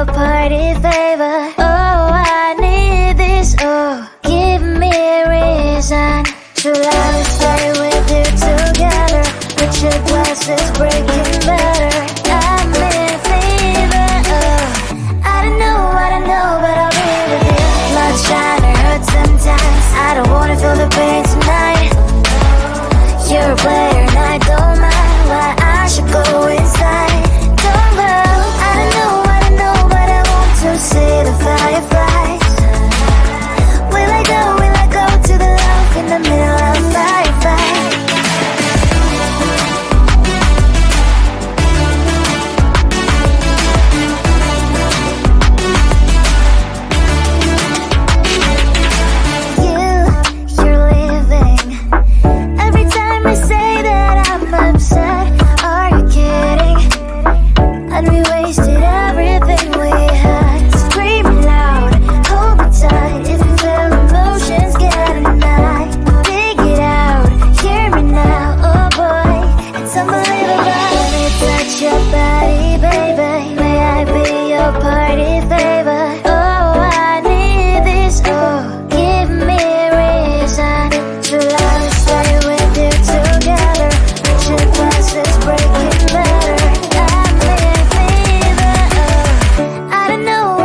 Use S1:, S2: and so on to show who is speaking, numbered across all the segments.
S1: your party favor. Oh, I need this. Oh, give me a reason to love and stay with you together. But your glass is breaking better. I'm in fever. Oh, I don't know, but I'll be with you. Blood shine or hurt sometimes. I don't wanna feel the pain tonight. You're a player and I don't mind why I should go inside. Don't go. I don't know, but I want to see the fireflies. Will I go to the love in the middle of a firefight? You're leaving. Every time I say that I'm upset, are you kidding? And we wasted everything we had. Screaming loud, hold me tight. If you feel emotions getting mad, dig it out, hear me now. Oh boy, it's unbelievable. Let me touch your body, baby. May I be your party favor? Oh, I need this. Oh, give me a reason to love and stay with you together. But your glass is breaking better. I'm in fever. Oh, I don't know,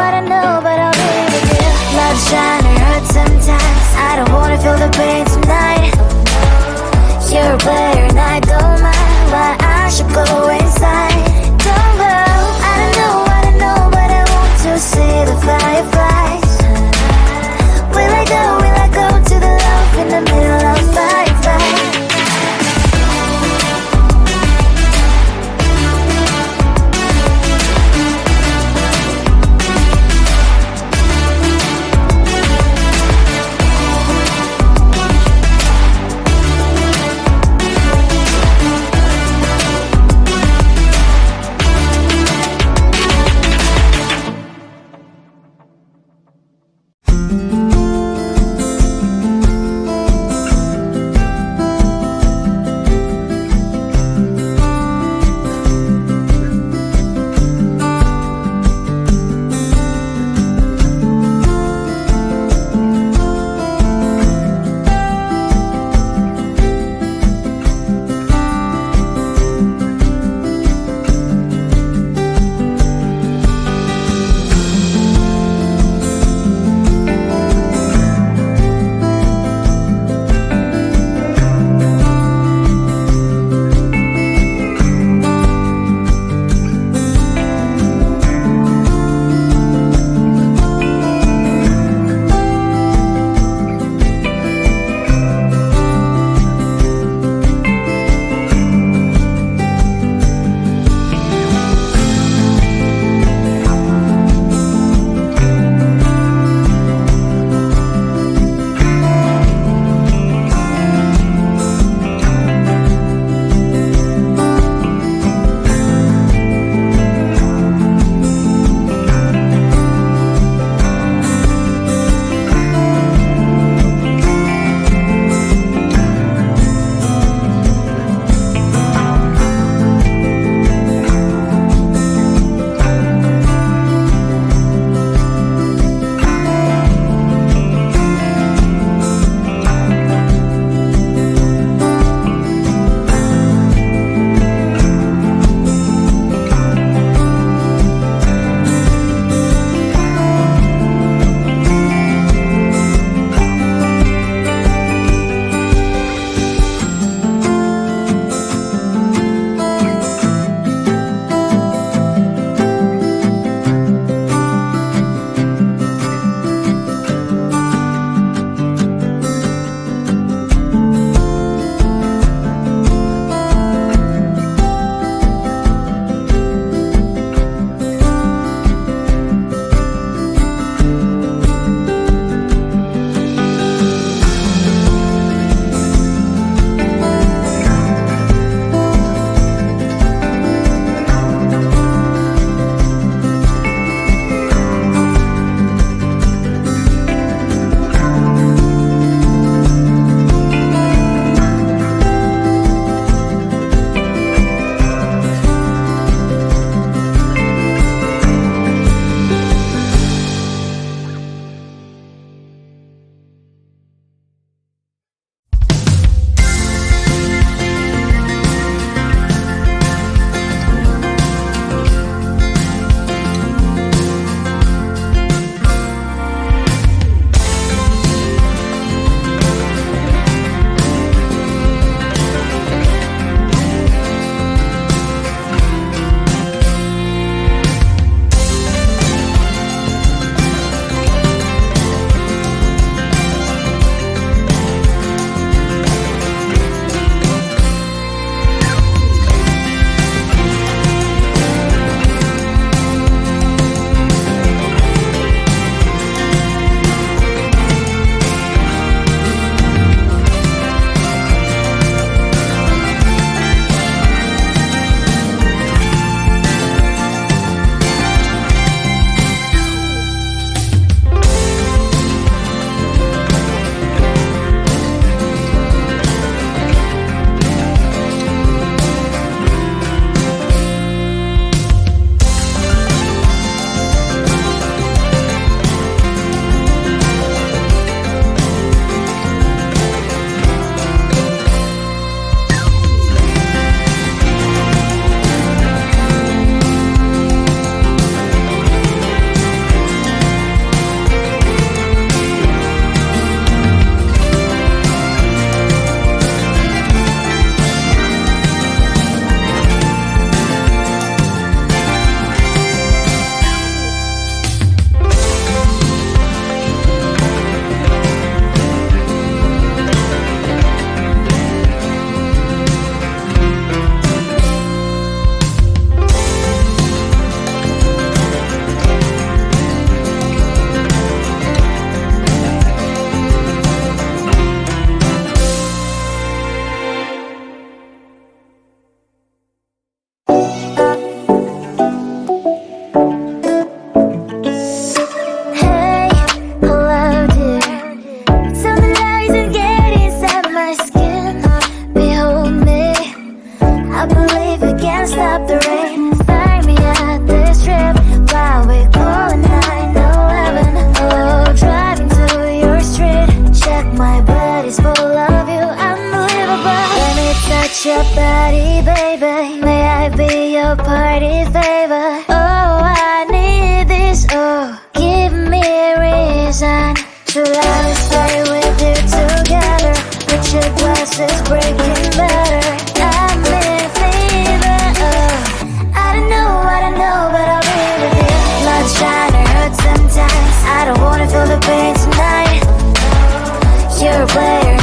S1: but I'll be with you. Love shine or hurt sometimes. I don't wanna feel the pain tonight. You're a player and I don't mind why I should go inside. Don't go. I don't know, but I want to see the fireflies. Will I go to the love in the middle of firefight? is breaking better. I'm in fever. I don't know, but I'll be with you. Blood shine, it hurts sometimes. I don't wanna feel the pain tonight. You're a player,